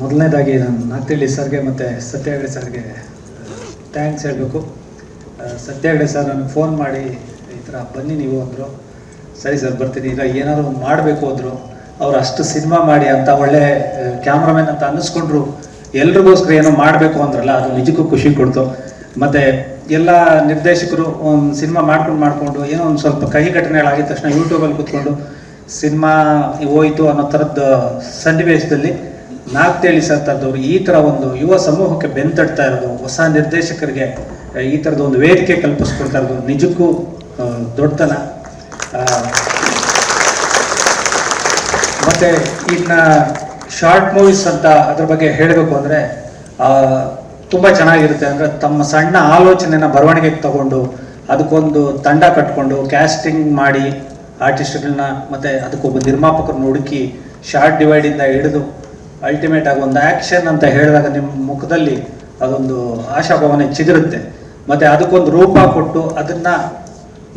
ಮೊದಲನೇದಾಗಿ ನಾನು ನಾಗ್ತಿಳ್ಳಿ ಸರ್ಗೆ ಮತ್ತು ಸತ್ಯ ಹೆಗಡೆ ಸರ್ಗೆ ಥ್ಯಾಂಕ್ಸ್ ಹೇಳಬೇಕು. ಸತ್ಯ ಹೆಗಡೆ ಸರ್ ನನಗೆ ಫೋನ್ ಮಾಡಿ ಈ ಥರ ಬನ್ನಿ ನೀವು ಅಂದರು. ಸರಿ ಸರ್ ಬರ್ತೀನಿ, ಈಗ ಏನಾದ್ರು ಒಂದು ಮಾಡಬೇಕು ಅಂದರು. ಅವ್ರು ಅಷ್ಟು ಸಿನಿಮಾ ಮಾಡಿ ಅಂತ ಒಳ್ಳೆ ಕ್ಯಾಮ್ರಾಮನ್ ಅಂತ ಅನ್ನಿಸ್ಕೊಂಡ್ರು. ಎಲ್ರಿಗೋಸ್ಕರ ಏನೋ ಮಾಡಬೇಕು ಅಂದ್ರಲ್ಲ, ಅದು ನಿಜಕ್ಕೂ ಖುಷಿ ಕೊಡ್ತು. ಮತ್ತು ಎಲ್ಲ ನಿರ್ದೇಶಕರು ಒಂದು ಸಿನಿಮಾ ಮಾಡಿಕೊಂಡು ಏನೋ ಒಂದು ಸ್ವಲ್ಪ ಕಹಿ ಘಟನೆಗಳಾಗಿದ ತಕ್ಷಣ ಯೂಟ್ಯೂಬಲ್ಲಿ ಕೂತ್ಕೊಂಡು ಸಿನಿಮಾ ಹೋಯಿತು ಅನ್ನೋ ಥರದ್ದು ಸನ್ನಿವೇಶದಲ್ಲಿ ನಾಗ್ತಿಳ್ಳಿ ಸರ್ ಥರದವ್ರು ಈ ಥರ ಒಂದು ಯುವ ಸಮೂಹಕ್ಕೆ ಬೆಂತಡ್ತಾ ಇರೋದು, ಹೊಸ ನಿರ್ದೇಶಕರಿಗೆ ಈ ಥರದ ಒಂದು ವೇದಿಕೆ ಕಲ್ಪಿಸ್ಕೊಡ್ತಾ ಇರೋದು ನಿಜಕ್ಕೂ ದೊಡ್ಡತನ. ಮತ್ತು ಇನ್ನು ಶಾರ್ಟ್ ಮೂವೀಸ್ ಅಂತ ಅದ್ರ ಬಗ್ಗೆ ಹೇಳಬೇಕು ಅಂದರೆ ತುಂಬ ಚೆನ್ನಾಗಿರುತ್ತೆ. ಅಂದರೆ ತಮ್ಮ ಸಣ್ಣ ಆಲೋಚನೆನ ಬರವಣಿಗೆಗೆ ತಗೊಂಡು ಅದಕ್ಕೊಂದು ತಂಡ ಕಟ್ಕೊಂಡು ಕ್ಯಾಸ್ಟಿಂಗ್ ಮಾಡಿ ಆರ್ಟಿಸ್ಟ್ಗಳನ್ನ ಮತ್ತು ಅದಕ್ಕೊಬ್ಬ ನಿರ್ಮಾಪಕರನ್ನ ಹುಡುಕಿ ಶಾರ್ಟ್ ಡಿವೈಡಿಂದ ಹಿಡಿದು ಅಲ್ಟಿಮೇಟ್ ಆಗಿ ಒಂದು ಆ್ಯಕ್ಷನ್ ಅಂತ ಹೇಳಿದಾಗ ನಿಮ್ಮ ಮುಖದಲ್ಲಿ ಅದೊಂದು ಆಶಾಭಾವನೆ ಚಿಗುರುತ್ತೆ. ಮತ್ತು ಅದಕ್ಕೊಂದು ರೂಪ ಕೊಟ್ಟು ಅದನ್ನು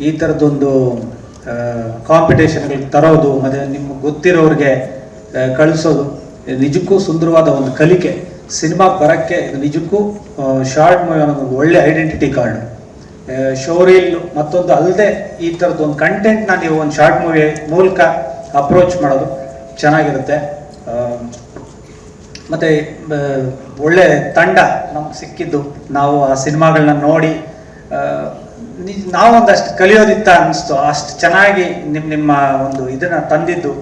ಈ ಥರದ್ದೊಂದು ಕಾಂಪಿಟೇಷನ್ಗಳಿಗೆ ತರೋದು ಮತ್ತು ನಿಮ್ಗೆ ಗೊತ್ತಿರೋರಿಗೆ ಕಳಿಸೋದು ನಿಜಕ್ಕೂ ಸುಂದರವಾದ ಒಂದು ಕಲಿಕೆ. ಸಿನಿಮಾ ಬರೋಕ್ಕೆ ಇದು ನಿಜಕ್ಕೂ ಶಾರ್ಟ್ ಮೂವಿ ಅನ್ನೋದು ಒಳ್ಳೆ ಐಡೆಂಟಿಟಿ ಕಾರ್ಡು. ಶೋರೀಲ್ ಮತ್ತೊಂದು ಅಲ್ಲದೆ ಈ ಥರದ್ದೊಂದು ಕಂಟೆಂಟ್ನ ನೀವು ಒಂದು ಶಾರ್ಟ್ ಮೂವಿ ಮೂಲಕ ಅಪ್ರೋಚ್ ಮಾಡೋದು ಚೆನ್ನಾಗಿರುತ್ತೆ. ಮತ್ತು ಒಳ್ಳೆ ತಂಡ ನಮ್ಗೆ ಸಿಕ್ಕಿದ್ದು, ನಾವು ಆ ಸಿನಿಮಾಗಳನ್ನ ನೋಡಿ ನಾವೊಂದಷ್ಟು ಕಲಿಯೋದಿತ್ತ ಅನ್ನಿಸ್ತು. ಅಷ್ಟು ಚೆನ್ನಾಗಿ ನಿಮ್ಮ ಒಂದು ಇದನ್ನು ತಂದಿದ್ದು,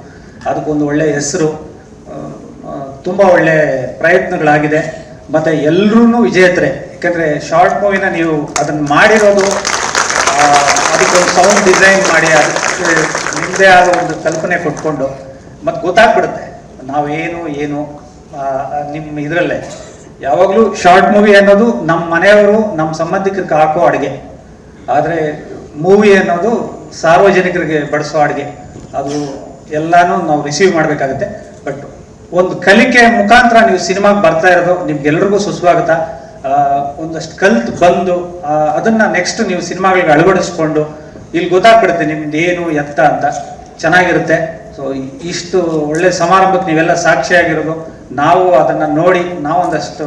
ಅದಕ್ಕೊಂದು ಒಳ್ಳೆ ಹೆಸರು, ತುಂಬ ಒಳ್ಳೆ ಪ್ರಯತ್ನಗಳಾಗಿದೆ. ಮತ್ತು ಎಲ್ಲರೂ ವಿಜೇತರೆ. ಯಾಕೆಂದರೆ ಶಾರ್ಟ್ ಮೂವಿನ ನೀವು ಅದನ್ನು ಮಾಡಿರೋದು, ಅದಕ್ಕೊಂದು ಸೌಂಡ್ ಡಿಸೈನ್ ಮಾಡಿ ಅದಕ್ಕೆ ನಿಮ್ಮದೇ ಆದ ಒಂದು ಕಲ್ಪನೆ ಕೊಟ್ಕೊಂಡು ಮತ್ತು ಗೊತ್ತಾಗ್ಬಿಡುತ್ತೆ ನಾವೇನು ಏನು ನಿಮ್ಮ ಇದರಲ್ಲೇ. ಯಾವಾಗಲೂ ಶಾರ್ಟ್ ಮೂವಿ ಅನ್ನೋದು ನಮ್ಮ ಮನೆಯವರು ನಮ್ಮ ಸಂಬಂಧಿಕರಿಗೆ ಹಾಕೋ ಅಡುಗೆ, ಆದರೆ ಮೂವಿ ಅನ್ನೋದು ಸಾರ್ವಜನಿಕರಿಗೆ ಬಡಿಸೋ ಅಡುಗೆ. ಅದು ಎಲ್ಲನೂ ನಾವು ರಿಸೀವ್ ಮಾಡಬೇಕಾಗುತ್ತೆ. ಬಟ್ ಒಂದು ಕಲಿಕೆ ಮುಖಾಂತರ ನೀವು ಸಿನಿಮಾಗೆ ಬರ್ತಾ ಇರೋದು ನಿಮ್ಗೆಲ್ರಿಗೂ ಸುಸ್ವಾಗತ. ಒಂದಷ್ಟು ಕಲ್ತು ಬಂದು ಅದನ್ನು ನೆಕ್ಸ್ಟ್ ನೀವು ಸಿನಿಮಾಗಳಿಗೆ ಅಳವಡಿಸ್ಕೊಂಡು ಇಲ್ಲಿ ಗೊತ್ತಾಗ್ಬಿಡುತ್ತೆ ನಿಮ್ದು ಏನು ಎತ್ತ ಅಂತ. ಚೆನ್ನಾಗಿರುತ್ತೆ. ಸೊ ಇಷ್ಟು ಒಳ್ಳೆ ಸಮಾರಂಭಕ್ಕೆ ನೀವೆಲ್ಲ ಸಾಕ್ಷಿಯಾಗಿರೋದು, ನಾವು ಅದನ್ನು ನೋಡಿ ನಾವೊಂದಷ್ಟು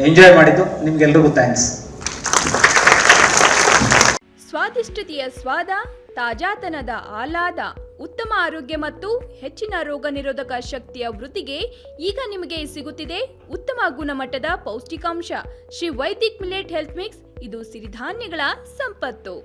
ಎಂಜಾಯ್ ಮಾಡಿದ್ದು, ನಿಮ್ಗೆಲ್ರಿಗೂ ಥ್ಯಾಂಕ್ಸ್. ಸ್ವಾದಿಷ್ಟತೆಯ ಸ್ವಾದ, ತಾಜಾತನದ ಆಹ್ಲಾದ, ಉತ್ತಮ ಆರೋಗ್ಯ ಮತ್ತು ಹೆಚ್ಚಿನ ರೋಗ ನಿರೋಧಕ ಶಕ್ತಿಯ ವೃದ್ಧಿಗೆ ಈಗ ನಿಮಗೆ ಸಿಗುತ್ತಿದೆ ಉತ್ತಮ ಗುಣಮಟ್ಟದ ಪೌಷ್ಟಿಕಾಂಶ Shri Vaidik millet health mix. ಇದು ಸಿರಿಧಾನ್ಯಗಳ ಸಂಪತ್ತು.